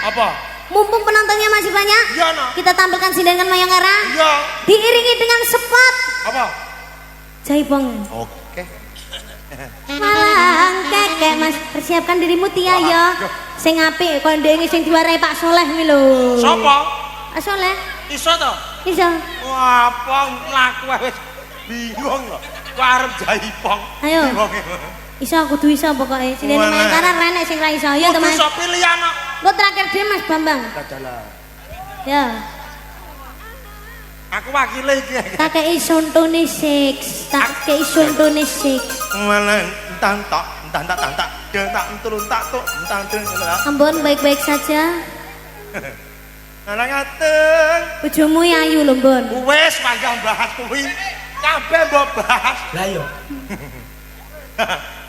Apa? Mumpung penontonnya masih banyak, Iya, no. kita tampilkan sindengan Mayangkara. Iya. Diiringi dengan sepot. Apa? Jaipong. Oke. Malang kekek Mas, persiapkan dirimu Tia ya. Sing apik kok ndek sing diwarai Pak Soleh kuwi lho. Sapa? Pak Soleh. Iso to? Iso. Wah, apa laku wis bingung lho. Kok arep jaipong. Ayo. Iso kudu iso pokoke. Sindengan Mayangkara renek sing ra iso. Ya to Mas. Iso pilihan kok. Lo terakhir dhewe Mas Bambang. Dadalah. Ya. Aku wakile iki. Tak kei sontone 6. Tak kei sontone 6. Malang entak denak turun tak tuk entak. Ampun baik-baik saja. Malang ngateng. Bojomu ayu lho, Mbon. Wis panjang bahas kuwi. Kabeh mbok bahas. Lah yo.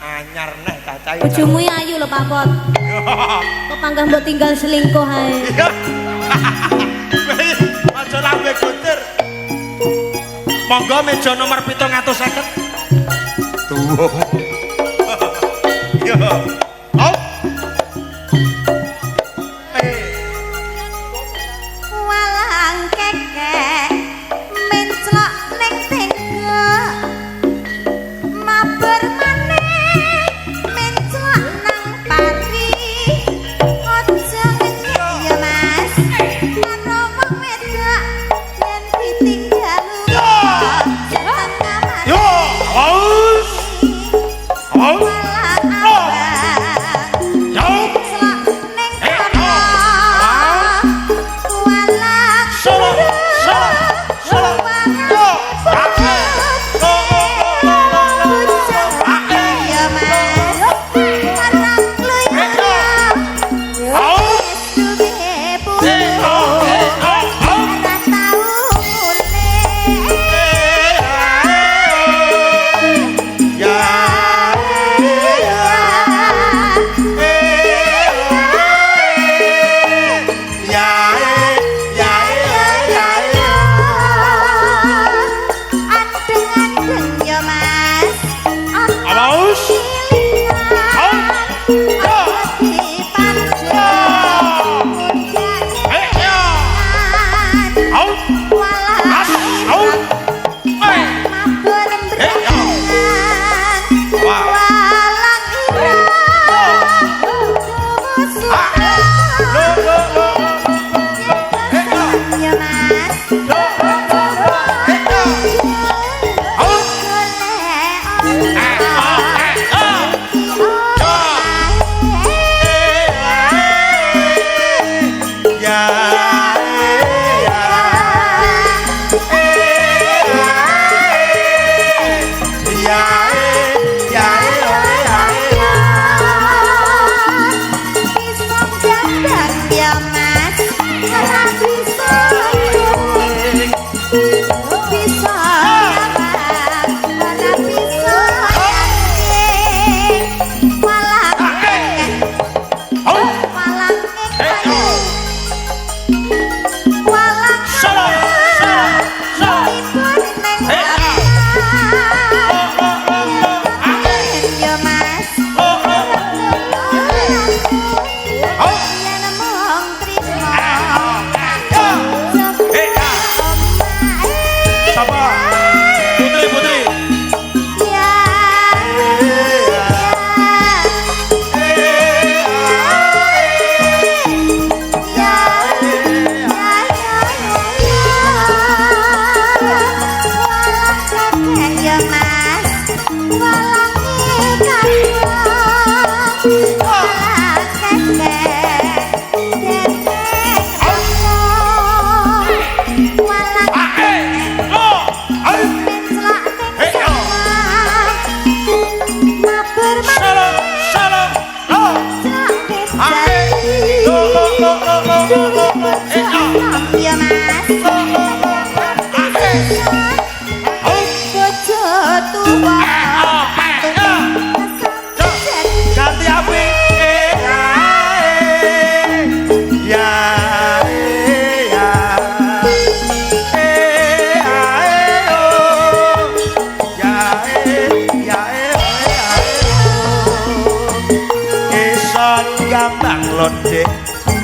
Anyar neh cacahe. Bojomu ayu lho, Pak Pot. Kok panggah mbok tinggal selingkuh ae. Aja lambe guntur. Monggo meja nomor 750. Tuh. Yo. Op. Walang kekek menclok ning tenggo. Mabar maneh menclok nang pari. Aja ngenyek ya Mas. Ana wong wedok yen ditinggal. Yo, aus. Aus.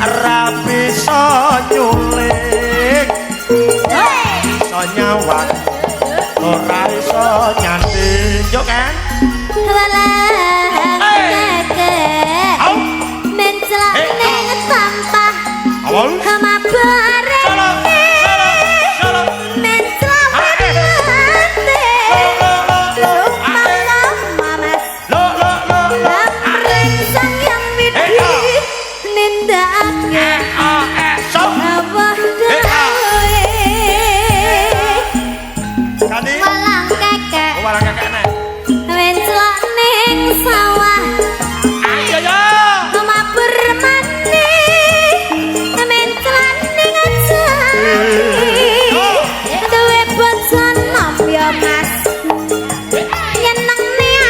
ora bisa nyulik iso nyawang ora iso nyanding yo kan walang keke mencelak ning sampah sama bareng mencelak hati sumpah mamas bareng sang yang midi nindaknya abah dawe walang keke mencelak ning sawah ayo yo sama bermandi mencelak ning jati duwe bojan nom ya mas nyeneng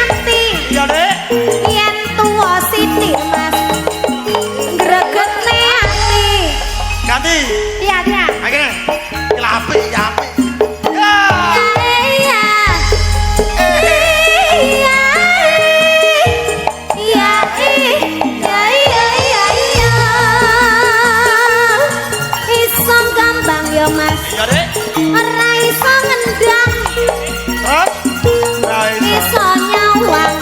ati iya dek yen tuwa sithik mas gregete ati ganti iya iya akhirnya apik ya apik ora iso ngendang iso nyawang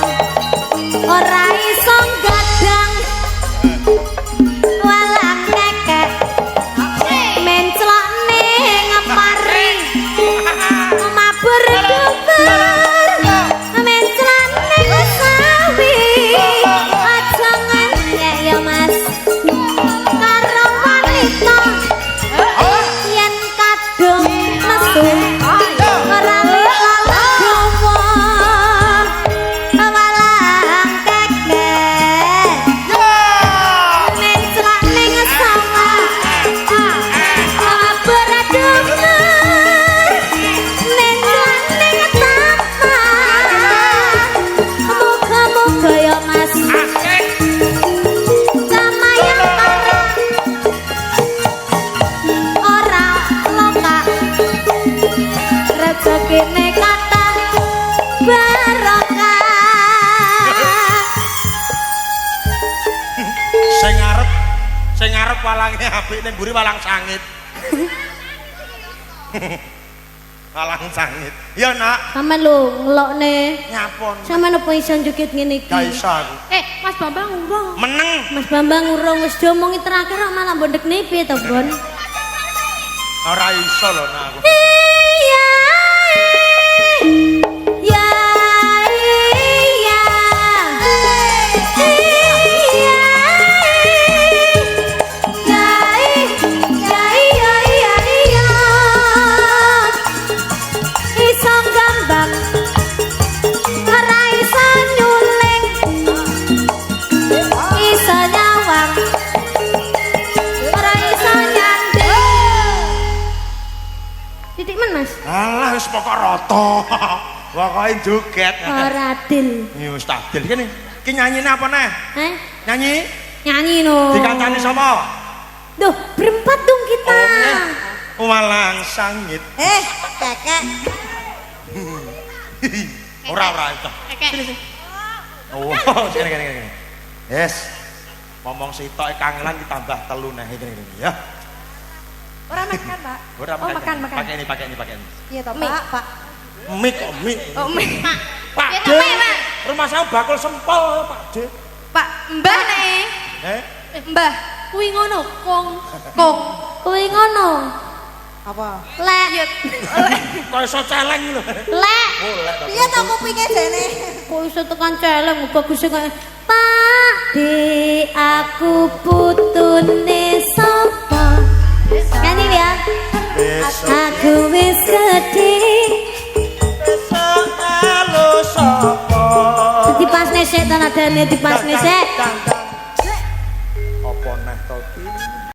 ora iso gadang walang kekek mencelok ning mari mabur dukur mencelok ning sawi aja ngenyek ya mas karo wanita yen kadung mesu ora lalagowo walang kekek mencelak ning sawah berat dukur mencelak ning taman muga-muga ya mas samayang ora lokak rezekine kathah barokah sing ngarep walange apik ning mburi walang sangit walang sangit ya nak sampean lho ngelokne nyapon sampean apa iso njukit ngene iki gak iso aku Mas Bambang urung meneng Mas Bambang urung wis diomongi terakhir kok malah mbondekne piye to Bon ora iso lho nak aku iya iya iya iso gambang ora iso nyuling iso nyawang ora iso nyanding titik men mas alah wis pokok rata pokoke joget ora adil ya wis adil kene iki nyanyine apa neh nyanyi nyanyi no dikancani sapa duh berempat dong kita walang sangit kakek ora itu sini oh sini yes ngomong sitok kangelan ditambah telu neh ini ya Ora makan, Pak. ora Oh, makan. pakai ini Iya toh, Pak. mie kok mie Oh, mie. Pak Ya, D namanya, Pak. rumah saya bakul sempol Pak D Pak, Mbah nih. Mbah, kuwi ngono kong kuwi ngono apa? lek kok iso celeng lho lek oh lek Piye to kupinge jene? kok iso tekan celeng bagus kok Pak di aku putune sapa nyanyi ya aku wis gedhe besok alo sapa dipasne sik tanadane dipasne sik